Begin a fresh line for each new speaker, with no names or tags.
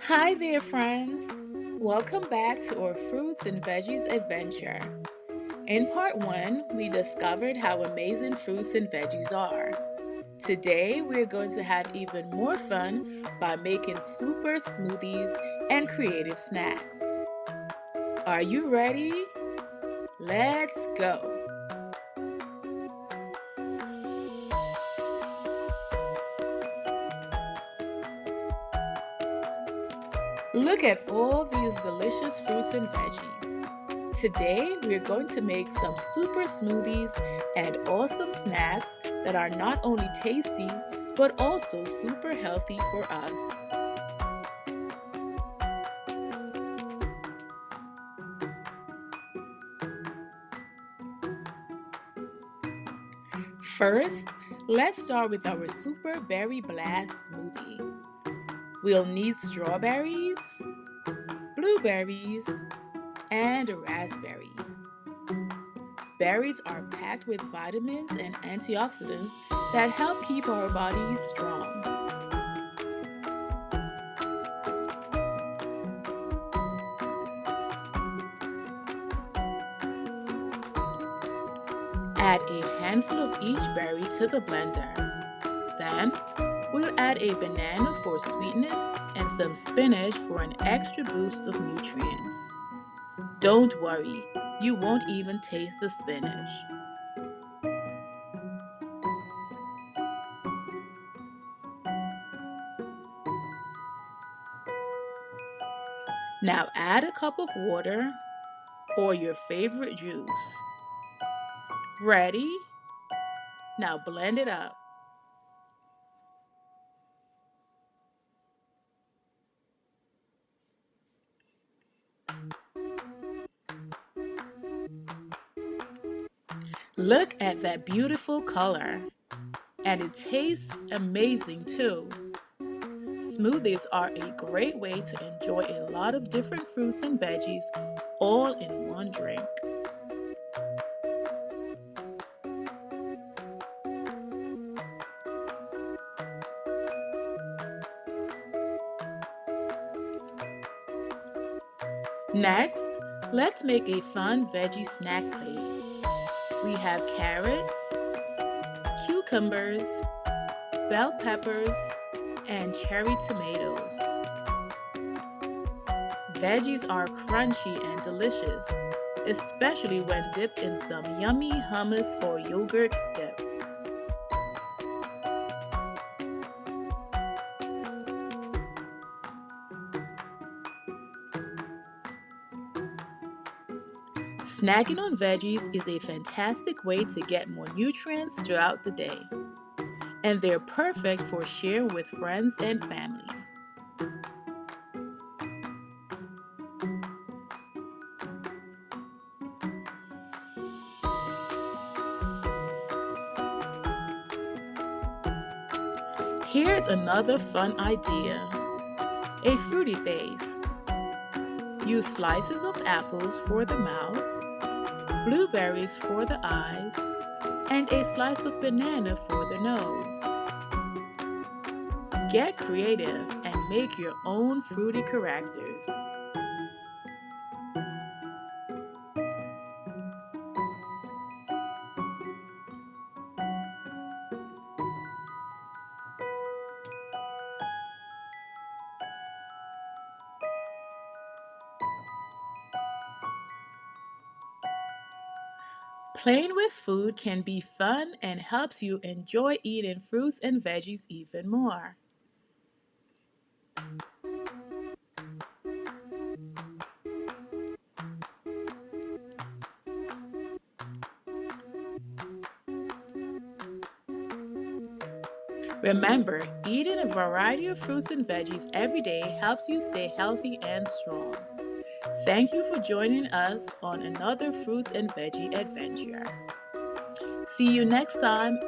Hi there, friends. Welcome back to our Fruits and Veggies adventure. In part one, we discovered how amazing fruits and veggies are. Today, we're going to have even more fun by making super smoothies and creative snacks. Are you ready? Let's go. Look at all these delicious fruits and veggies. Today, we're going to make some super smoothies and awesome snacks that are not only tasty, but also super healthy for us. First, let's start with our Super Berry Blast Smoothie. We'll need strawberries, blueberries, and raspberries. Berries are packed with vitamins and antioxidants that help keep our bodies strong. Add a handful of each berry to the blender. Then, we'll add a banana for sweetness and some spinach for an extra boost of nutrients. Don't worry, you won't even taste the spinach. Now add a cup of water or your favorite juice. Ready? Now blend it up. Look at that beautiful color. And it tastes amazing too. Smoothies are a great way to enjoy a lot of different fruits and veggies all in one drink. Next, let's make a fun veggie snack plate. We have carrots, cucumbers, bell peppers, and cherry tomatoes. Veggies are crunchy and delicious, especially when dipped in some yummy hummus or yogurt dip. Snacking on veggies is a fantastic way to get more nutrients throughout the day, and they're perfect for sharing with friends and family. Here's another fun idea: a fruity face. Use slices of apples for the mouth, blueberries for the eyes, and a slice of banana for the nose. Get creative and make your own fruity characters. Playing with food can be fun and helps you enjoy eating fruits and veggies even more. Remember, eating a variety of fruits and veggies every day helps you stay healthy and strong. Thank you for joining us on another fruits and veggie adventure. See you next time